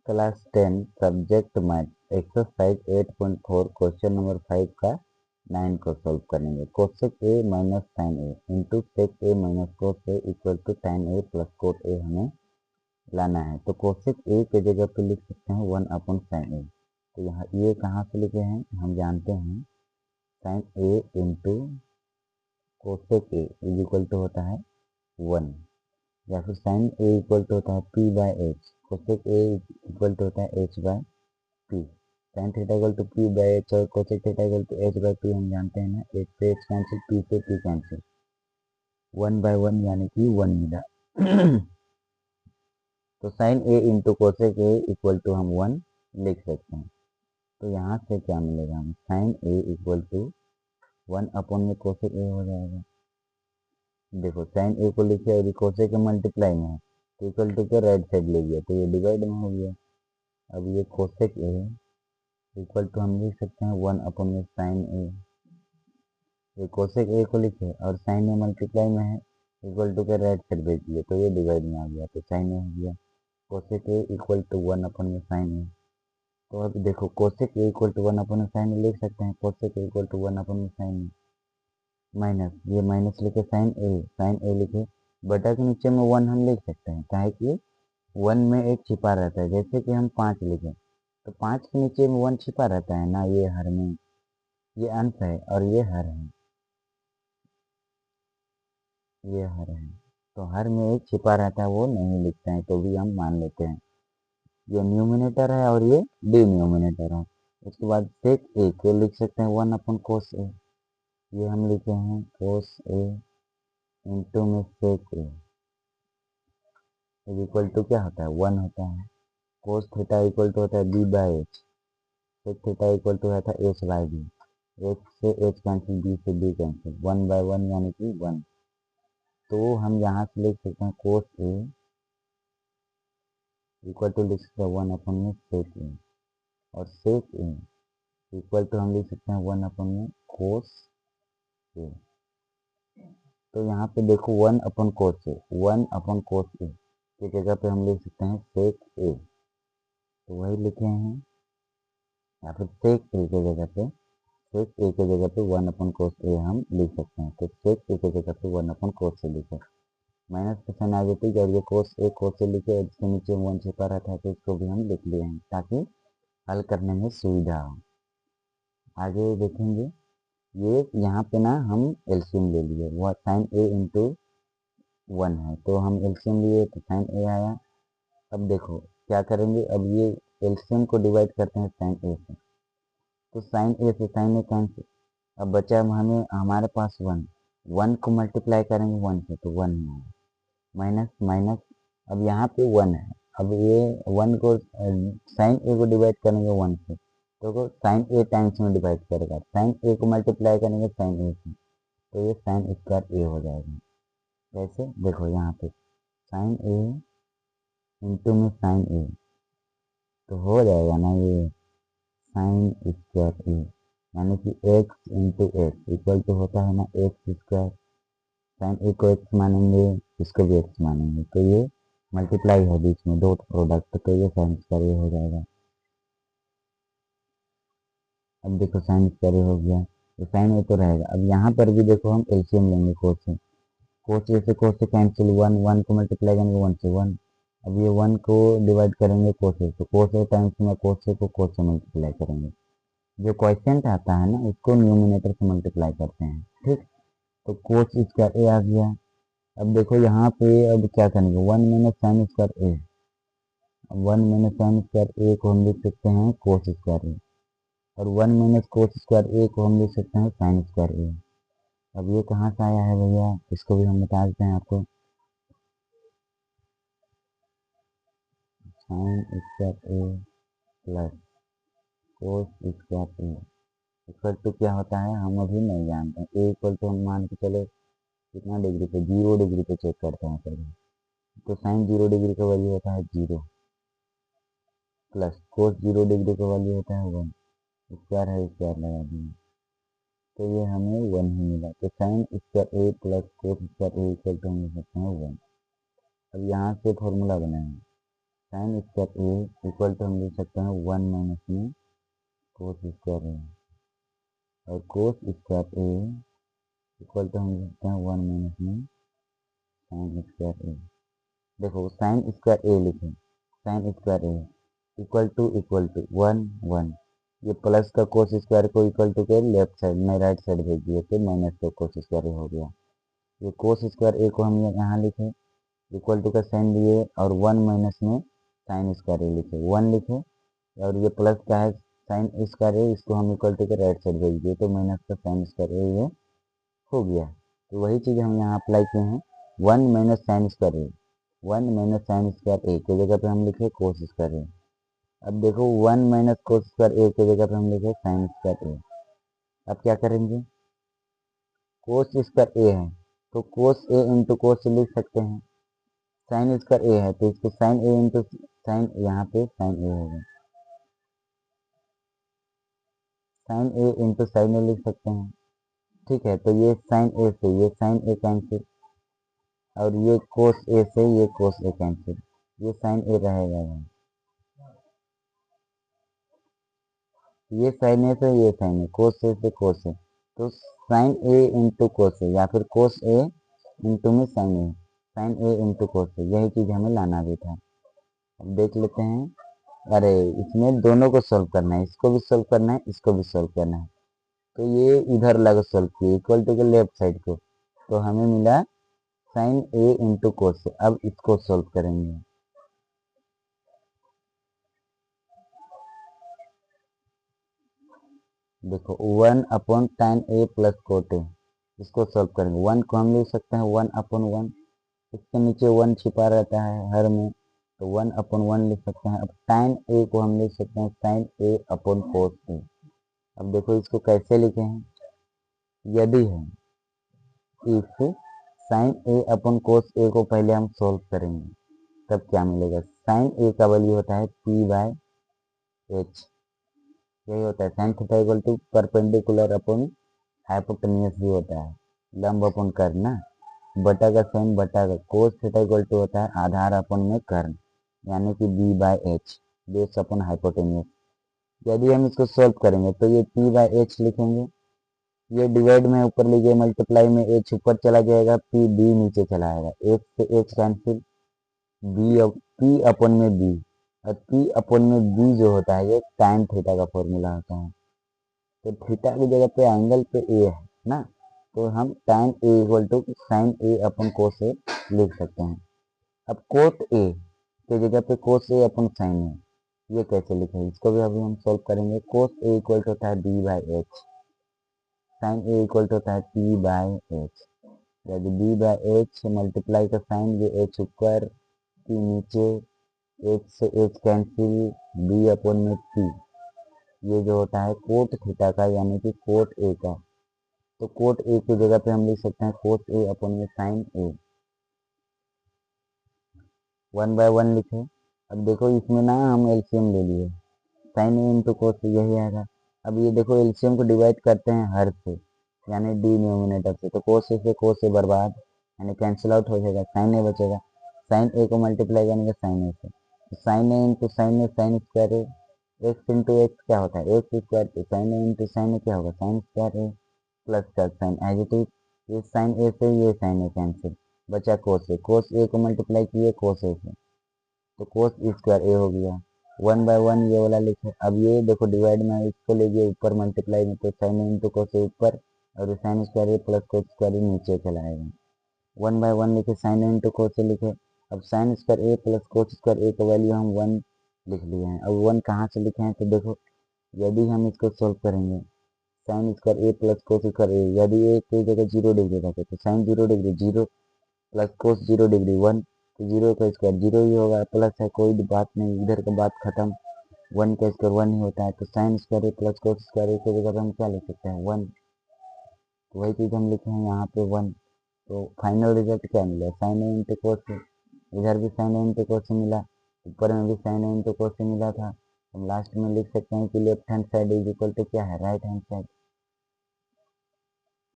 Class 10 subject math exercise 8.4 question number 5 का 9 को solve करेंगे। Cosec A minus sine A into sec A minus cos A equal to tan A plus cot A हमें लाना है। तो cosec ए के जगह पे लिख सकते हैं 1 अपॉन साइन ए। तो यहाँ ये कहाँ से लिखे हैं हम जानते हैं, sine A into cosec A is equal to होता है 1, या फिर साइन ए इक्वल टू होता है P by H, cosec A equal to होता है H by P. Sine theta equal to P by H और cosec theta equal to H by P हम जानते हैं ना, एच से एच कैंसिल, पी से पी कैंसिल, 1/1 यानी कि 1 मिला। तो sine A into cosec A equal to हम 1 लिख सकते हैं। तो यहाँ से क्या मिलेगा हमें, sine A equal to 1 upon में कोसेक ए हो जाएगा। देखो साइन ए को लिखे और कोसेक के मल्टीप्लाई में है, तो इक्वल टू के राइट साइड ले गया तो ये डिवाइड में हो गया। अब ये कोसेक ए इक्वल टू हम लिख सकते हैं 1 अपॉन में साइन ए, ये कोसेक ए को लिखे और साइन ए मल्टीप्लाई में है, इक्वल टू के राइट साइड भेज दिए तो ये डिवाइड में आ गया तो साइन ए हो गया। Cosec A equal to 1 upon में साइन ए। तो अब देखो cosec A equal to 1 upon में साइन ए लिख सकते हैं, cosec A equal to 1 upon में साइन ए माइनस ये माइनस लिखे साइन ए लिखे, बटा के नीचे में 1 हम लिख सकते हैं, काहे कि 1 में एक छिपा रहता है। जैसे कि हम 5 लिखें तो 5 के नीचे में 1 छिपा रहता है ना, ये हर में, ये अंश है और ये हर है, ये हर है, तो हर में एक छिपा रहता है वो नहीं लिखते हैं तो भी हम मान लेते हैं। ये न्यूमिनेटर है और ये डिन्यूमिनेटर है। उसके बाद सेक ए को लिख सकते हैं 1 अपन कोस ए, ये हम लिखे हैं कोस ए इंटू में सेक ए इक्वल टू क्या होता है 1 होता है। कोस थीटा इक्वल टू होता है B by H, sec theta equal to होता है एच बाय बी, एच से एच कैंसिल, बी से बी कैंसिल, 1/1 यानी कि 1। तो हम यहाँ से लिख सकते हैं कोस ए इक्वल टू लिख सकते हैं 1 अपन में सेक ए, और सेक ए इक्वल टू हम लिख सकते हैं 1 अपन में कोस ए। तो यहाँ पे देखो 1 अपन कोस ए, 1 अपन कोस ए की जगह पे हम लिख सकते हैं सेक ए, तो वही लिखे हैं। या फिर सेक ए की जगह पे, सेक ए की जगह पे 1 अपन कोस ए हम लिख सकते हैं, तो सेक ए की जगह पे 1 अपन कोस ए लिखे, माइनस का साइन आ जाती है और ये कोस ए लिखे, इसके नीचे 1 छिपा रहता है तो इसको भी हम लिख लिए हैं ताकि हल करने में सुविधा हो। आगे देखेंगे, ये यहाँ पे ना हम एलसीएम ले लिए, वो साइन ए इंटू 1 है तो हम एलसीएम लिए तो साइन ए आया। अब देखो क्या करेंगे, अब ये एलसीएम को डिवाइड करते हैं साइन ए से, तो साइन ए से साइन ए कैंसिल, अब बचा हमें हमारे पास 1 को मल्टीप्लाई करेंगे 1 से तो 1 ही आया, माइनस माइनस, अब यहाँ पे 1 है, अब ये 1 को साइन ए को डिवाइड करेंगे 1 से तो साइन ए टाइम्स में डिवाइड करेगा, साइन ए को मल्टीप्लाई करेंगे साइन ए से तो ये साइन स्क्वायर ए हो जाएगा। कैसे देखो यहाँ पे साइन ए इंटू में साइन ए, तो हो जाएगा ना ये साइन स्क्वायर ए, यानी कि X into X equal to होता है ना एक्स स्क्वायर, साइन ए को एक्स मानेंगे इसको भी एक्स मानेंगे तो ये मल्टीप्लाई है बीच में दो प्रोडक्ट, तो ये साइन स्क्वायर ए हो जाएगा। अब देखो साइन स्क्वायर ए हो गया तो साइन ए तो रहेगा। अब यहाँ पर भी देखो हम एलसीएम लेंगे कोस से, कोस से कैंसिल, 1 को मल्टीप्लाई करेंगे 1 से 1, अब ये 1 को डिवाइड करेंगे कोस से, तो कोस ए टाइम्स में कोस ए को कोस से मल्टीप्लाई करेंगे, जो क्वेश्चन आता है ना उसको न्यूमिनेटर से मल्टीप्लाई करते हैं, ठीक। तो कोस स्क्वायर ए आ गया। अब देखो यहाँ पे अब क्या करेंगे 1 माइनस साइन स्क्वायर ए, 1 माइनस साइन स्क्वायर ए को हम लिख सकते हैं कोस स्क्वायर ए, और 1 माइनस कोस स्क्वायर ए को हम लिख सकते हैं साइन स्क्वायर ए। अब ये कहाँ से आया है भैया, इसको भी हम बता देते हैं आपको, sine square A plus cos square A equal to क्या होता है हम अभी नहीं जानते हैं। ए इक्वल टू हम मान के चले कितना डिग्री पे, 0 डिग्री पे चेक करते हैं पहले, तो साइन 0 डिग्री का वैल्यू होता है 0 प्लस कोस 0 डिग्री का वैल्यू होता है 1, स्क्वायर है स्क्वायर लगा दिए तो ये हमें 1 ही मिला, तो sine square A plus cos square A equal to हम लिख सकते हैं 1। अब यहाँ से फॉर्मूला बनाएंगे, sine square A equal to हम लिख सकते हैं 1 माइनस में कोस स्क्वायर ए, और cos square A equal to हम लिख सकते हैं 1 माइनस में साइन स्क्वायर ए। देखो साइन स्क्वायर ए लिखे, sine square A equal to 1 1, ये प्लस का कोस स्क्वायर को इक्वल टू के लेफ्ट साइड में राइट साइड भेज दिए तो माइनस का कोस स्क्वायर हो गया। ये कोस स्क्वायर ए को हम यहाँ लिखे, इक्वल टू का साइन लिए और 1 माइनस में साइन स्क्वायर ए लिखे, 1 लिखे, और ये प्लस का है साइन स्क्वायर ए, इसको हम इक्वल टू के राइट साइड भेज दिए तो माइनस का साइन स्क्वायर ए ये हो गया। तो वही चीज़ हम यहाँ अप्लाई किए हैं, 1 माइनस साइन स्क्वायर ए, 1 माइनस साइन स्क्वायर ए की जगह पे हम लिखे कोस स्क्वायर ए। अब देखो 1 माइनस कोस स्क्वायर ए की जगह पे हम लिखे साइन स्क्वायर ए। अब क्या करेंगे, कोस स्क्वायर ए है तो कोस ए इंटू कोस लिख सकते हैं, साइन स्क्वायर ए है तो इसको साइन ए इंटू साइन, यहाँ पे साइन ए होगा, sign A into sine A लिख सकते हैं। ठीक है, तो ये साइन ए से ये साइन ए कैंसिल, और ये कोस ए से ये कोस ए कैंसिल, ये साइन ए रहेगा यहाँ, ये साइन ए से ये साइन ए, कोस ए से कोस ए, तो साइन ए इंटू कोस ए या फिर कोस ए इंटू में sine A, sign A into cos ए, यही चीज़ हमें लाना भी था। अब देख लेते हैं, अरे इसमें दोनों को सोल्व करना है, इसको भी सोल्व करना है, इसको भी सोल्व करना है, तो ये इधर लगा सोल्व किए इक्वल टू के लेफ्ट साइड को, तो हमें मिला साइन ए इंटू कोस ए। अब इसको सोल्व करेंगे, देखो 1 upon tan A plus cot ए, इसको सोल्व करेंगे। 1 को हम लिख सकते हैं 1 अपॉन 1, इसके नीचे 1 छिपा रहता है हर में, तो 1 अपॉन 1 लिख सकते हैं। अब tan ए को हम लिख सकते हैं साइन ए अपॉन कोस ए। अब देखो इसको कैसे लिखे हैं, यदि है if sine A upon cos A को पहले हम सोल्व करेंगे तब क्या मिलेगा, साइन ए का वैल्यू होता है p बाय एच, यही होता है। Sine theta equal to perpendicular upon hypotenuse भी होता है, लंब अपॉन कर्ण ना, बटा का साइन बटा का कोस थीटा इक्वल टू होता है आधार अपॉन में कर्ण, यानी कि b by H base upon hypotenuse. यदि हम इसको सोल्व करेंगे तो ये p बाय एच लिखेंगे, ये डिवाइड में ऊपर लीजिए, मल्टीप्लाई में एच ऊपर चला जाएगा, p b नीचे चला आएगा, एच से एच कैंसिल, p अपॉन में b, और p अपॉन में b जो होता है ये tan थीटा का फॉर्मूला होता है, तो थीटा की जगह पे एंगल पे a है ना, तो हम tan a equal to sine A upon cos A लिख सकते हैं। अब कोट a की जगह पे कोस ए अपॉन साइन ए, ये कैसे लिखे, इसको भी अभी हम सोल्व करेंगे। कोस ए इक्वल टू होता है b by H, sine A equal to होता है p बाय एच, यदि b बाय एच मल्टीप्लाई का साइन, ये एच ऊपर p नीचे, एच से एच कैंसिल, b अपॉन में p, ये जो होता है कोट थीटा का यानी कि कोट ए का, तो कोट ए की जगह पे हम लिख सकते हैं कोस ए अपॉन में साइन ए, 1 बाय 1 लिखे। अब देखो इसमें ना हम एलसीएम ले लिए, साइन ए इंटू कोस यही आएगा। अब ये देखो एलसीएम को डिवाइड करते हैं हर से, यानी डिनोमिनेटर से, तो कोस से बर्बाद, यानी कैंसिल आउट हो जाएगा, साइन ए बचेगा, साइन ए को मल्टीप्लाई करेंगे साइन ए से, तो sine A into sine A sign square A, x into x क्या होता है एक्स स्क्वायर, तो साइन ए इंटू साइन ए क्या होगा साइन स्क्वायर ए, प्लस का साइन एज इट इज, ये साइन ए से ये साइन ए कैंसिल, बचा कोस ए को मल्टीप्लाई किए कोस ए से, तो कोस स्क्वायर ए हो गया, 1 बाय 1 ये वाला लिखे। अब ये देखो डिवाइड में इसको लीजिए ऊपर मल्टीप्लाई में, तो साइन ए इंटू कोस ए ऊपर, और sign square A plus cos square ए नीचे चला आएगा, 1 बाय 1 लिखे, साइन ए इंटू कोस ए लिखे। अब sign square A plus cos square ए का वैल्यू हम 1 लिख लिए हैं। अब 1 कहाँ से लिखे हैं, तो देखो यदि हम इसको सोल्व करेंगे, sine square A plus cos square A, यदि ए की जगह 0 डिग्री रखे तो sine 0 degree 0 plus cos 0 degree 1, तो 0 का स्क्वायर 0 ही होगा, प्लस है कोई बात नहीं, इधर का बात खत्म, 1 का स्क्वायर 1 ही होता है, तो sine square A plus cos square ए की जगह पे हम क्या लिख सकते हैं 1, तो वही चीज़ हम लिखे हैं यहाँ पे 1। तो फाइनल रिजल्ट क्या मिला, साइन ए इंटू कोस ए, इधर भी साइन ए इंटू कोस ए मिला, ऊपर में भी साइन ए इंटू कोस ए मिला था। हम लास्ट में लिख सकते हैं कि left hand side is equal to क्या है राइट हैंड साइड,